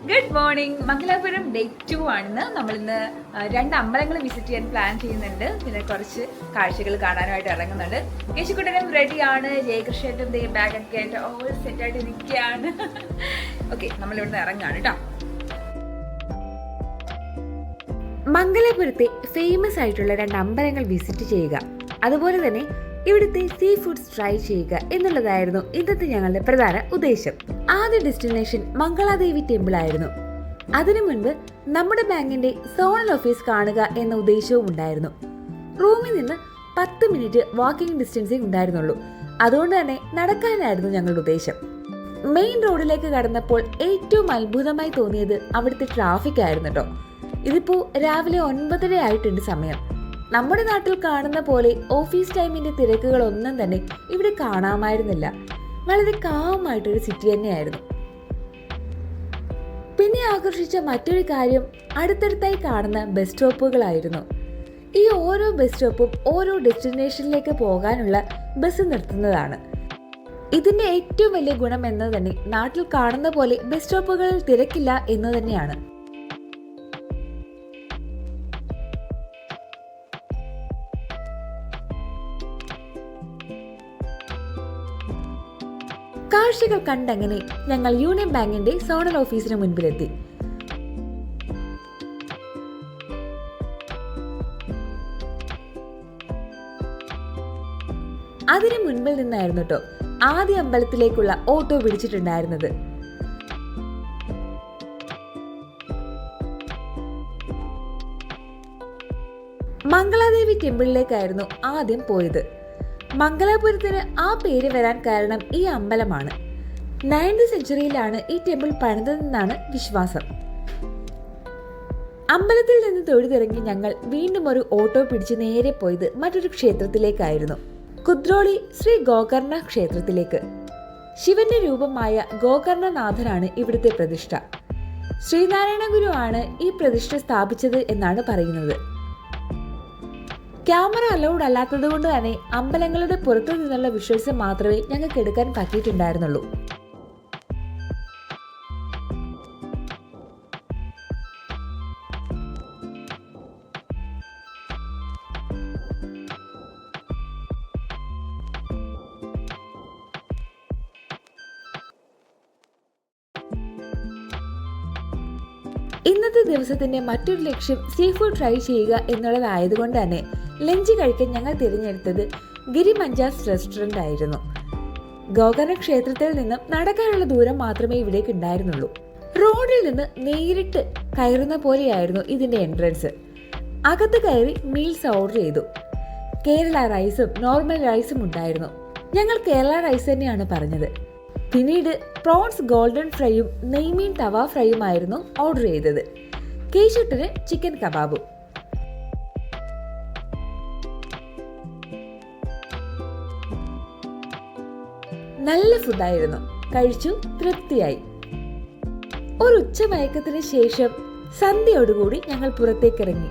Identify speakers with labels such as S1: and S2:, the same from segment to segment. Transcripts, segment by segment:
S1: Good morning. Mangalapuram day 2 ആണെന്ന്. നമ്മളിന്ന് 2 അമ്പലങ്ങൾ വിസിറ്റ് ചെയ്യാൻ പ്ലാൻ ചെയ്യുന്നുണ്ട്. പിന്നെ കുറച്ച് കാഴ്ചകൾ കാണാനായിട്ട് ഇറങ്ങുന്നുണ്ട്. കേശുക്കുട്ടനും റെഡിയാണ്. ജയകൃഷ്ണനും ബാഗൊക്കെ ആയിട്ട് ഓൾ സെറ്റായിട്ട് നിൽക്കുകയാണ്. ഓക്കെ, നമ്മളിവിടുന്ന് ഇറങ്ങാണ് കേട്ടോ.
S2: മംഗലാപുരത്തെ ഫേമസ് ആയിട്ടുള്ള 2 അമ്പലങ്ങൾ വിസിറ്റ് ചെയ്യുക, അതുപോലെ തന്നെ ഇവിടുത്തെ സീ ഫുഡ്സ് ട്രൈ ചെയ്യുക എന്നുള്ളതായിരുന്നു ഇന്നത്തെ ഞങ്ങളുടെ പ്രധാന ഉദ്ദേശം. ആദ്യ ഡെസ്റ്റിനേഷൻ മംഗളാദേവി ടെമ്പിൾ ആയിരുന്നു. അതിനു മുൻപ് നമ്മുടെ ബാങ്കിന്റെ സോണൽ ഓഫീസ് കാണുക എന്ന ഉദ്ദേശവും ഉണ്ടായിരുന്നു. റൂമിൽ നിന്ന് 10 മിനിറ്റ് വാക്കിംഗ് ഡിസ്റ്റൻസേ ഉണ്ടായിരുന്നുള്ളൂ. അതുകൊണ്ട് തന്നെ നടക്കാനായിരുന്നു ഞങ്ങളുടെ ഉദ്ദേശം. മെയിൻ റോഡിലേക്ക് കടന്നപ്പോൾ ഏറ്റവും അത്ഭുതമായി തോന്നിയത് അവിടുത്തെ ട്രാഫിക് ആയിരുന്നു കേട്ടോ. ഇതിപ്പോ രാവിലെ 9:30 ആയിട്ടുണ്ട് സമയം. നമ്മുടെ നാട്ടിൽ കാണുന്ന പോലെ ഓഫീസ് ടൈമിന്റെ തിരക്കുകളൊന്നും തന്നെ ഇവിടെ കാണാമായിരുന്നില്ല. വളരെ കാമായിട്ടൊരു സിറ്റി തന്നെയായിരുന്നു. പിന്നെ ആകർഷിച്ച മറ്റൊരു കാര്യം അടുത്തടുത്തായി കാണുന്ന ബസ് സ്റ്റോപ്പുകളായിരുന്നു. ഈ ഓരോ ബസ് സ്റ്റോപ്പും ഓരോ ഡെസ്റ്റിനേഷനിലേക്ക് പോകാനുള്ള ബസ് നിർത്തുന്നതാണ്. ഇതിന്റെ ഏറ്റവും വലിയ ഗുണം എന്നത് തന്നെ നാട്ടിൽ കാണുന്ന പോലെ ബസ് സ്റ്റോപ്പുകളിൽ തിരക്കില്ല എന്ന് തന്നെയാണ്. കാഴ്ചകൾ കണ്ടങ്ങനെ ഞങ്ങൾ യൂണിയൻ ബാങ്കിന്റെ സോണൽ ഓഫീസിന് മുൻപിലെത്തി. അതിന് മുൻപിൽ നിന്നായിരുന്നു കേട്ടോ ആദ്യ അമ്പലത്തിലേക്കുള്ള ഓട്ടോ പിടിച്ചിട്ടുണ്ടായിരുന്നത്. മംഗളാദേവി ടെമ്പിളിലേക്കായിരുന്നു ആദ്യം പോയത്. മംഗലാപുരത്തിന് ആ പേര് വരാൻ കാരണം ഈ അമ്പലമാണ്. 9th സെഞ്ചുറിയിലാണ് ഈ ടെമ്പിൾ പണിതെന്നാണ് വിശ്വാസം. അമ്പലത്തിൽ നിന്ന് തൊഴുതിറങ്ങി ഞങ്ങൾ വീണ്ടും ഒരു ഓട്ടോ പിടിച്ച് നേരെ പോയത് മറ്റൊരു ക്ഷേത്രത്തിലേക്കായിരുന്നു. കുദ്രോളി ശ്രീ ഗോകർണ ക്ഷേത്രത്തിലേക്ക്. ശിവന്റെ രൂപമായ ഗോകർണനാഥനാണ് ഇവിടുത്തെ പ്രതിഷ്ഠ. ശ്രീനാരായണ ഗുരു ആണ് ഈ പ്രതിഷ്ഠ സ്ഥാപിച്ചത് എന്നാണ് പറയുന്നത്. ക്യാമറ അലൗഡ് അല്ലാത്തത് കൊണ്ട് തന്നെ അമ്പലങ്ങളുടെ പുറത്തു നിന്നുള്ള വിഷ്വൽസ് മാത്രമേ ഞങ്ങൾക്ക് എടുക്കാൻ പറ്റിയിട്ടുണ്ടായിരുന്നുള്ളൂ. ഇന്നത്തെ ദിവസത്തിന്റെ മറ്റൊരു ലക്ഷ്യം സീ ഫുഡ് ട്രൈ ചെയ്യുക എന്നുള്ളതായതുകൊണ്ട് തന്നെ ലഞ്ച് കഴിക്കാൻ ഞങ്ങൾ തിരഞ്ഞെടുത്തത് ഗിരിമഞ്ചാസ് റെസ്റ്റോറന്റ് ആയിരുന്നു. ഗോകർണ ക്ഷേത്രത്തിൽ നിന്നും നടക്കാനുള്ള ദൂരം മാത്രമേ ഇവിടേക്ക് ഉണ്ടായിരുന്നുള്ളൂ. റോഡിൽ നിന്ന് നേരിട്ട് കയറുന്ന പോലെയായിരുന്നു ഇതിന്റെ എൻട്രൻസ്. അകത്ത് കയറി മീൽസ് ഓർഡർ ചെയ്തു. കേരള റൈസും നോർമൽ റൈസും ഉണ്ടായിരുന്നു. ഞങ്ങൾ കേരള റൈസ് തന്നെയാണ് പറഞ്ഞത്. പിന്നീട് പ്രോൺസ് ഗോൾഡൻ ഫ്രൈയും നെയ്മീൻ തവ ഫ്രൈയും ആയിരുന്നു ഓർഡർ ചെയ്തത്. കേശുട്ടിന് ചിക്കൻ കബാബും. നല്ല ഫുഡായിരുന്നു. കഴിച്ചു, തൃപ്തിയായി. ഒരു ഉച്ചമയക്കത്തിന് ശേഷം സന്ധ്യയോടുകൂടി ഞങ്ങൾ പുറത്തേക്കിറങ്ങി.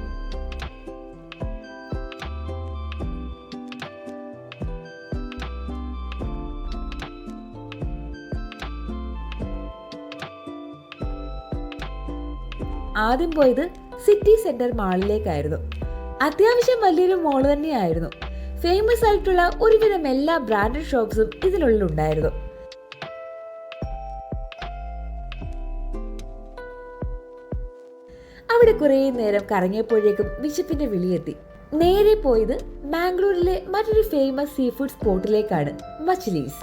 S2: ആദ്യം പോയത് സിറ്റി സെന്റർ മാളിലേക്കായിരുന്നു. അത്യാവശ്യം വലിയൊരു മോള് തന്നെയായിരുന്നു. ഫേമസ് ആയിട്ടുള്ള ഒരുവിധം എല്ലാ ബ്രാൻഡഡ് ഷോപ്സും ഇതിനുള്ളിലുണ്ടായിരുന്നു. അവിടെ കുറേ നേരം കറങ്ങിയപ്പോഴേക്കും വിശപ്പിന്റെ വിളിയെത്തി. നേരെ പോയത് ബാംഗ്ലൂരിലെ മറ്റൊരു ഫേമസ് സീ ഫുഡ് സ്പോട്ടിലേക്കാണ്, മച്ച്ലീസ്.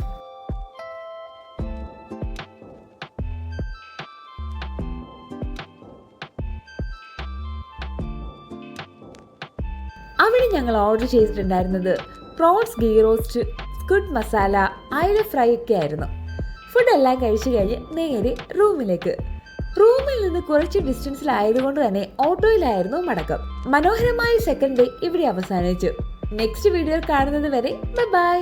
S2: അവിടെ ഞങ്ങൾ ഓർഡർ ചെയ്തിട്ടുണ്ടായിരുന്നത് prawns ghee roast, squid masala, അയല ഫ്രൈ ഒക്കെ ആയിരുന്നു. ഫുഡെല്ലാം കഴിച്ചു കഴിഞ്ഞ് നേരെ റൂമിലേക്ക്. റൂമിൽ നിന്ന് കുറച്ച് ഡിസ്റ്റൻസിലായതുകൊണ്ട് തന്നെ ഓട്ടോയിലായിരുന്നു മടക്കം. മനോഹരമായ സെക്കൻഡ് ഡേ ഇവിടെ അവസാനിച്ചു. നെക്സ്റ്റ് വീഡിയോയിൽ കാണുന്നത് വരെ ബൈ.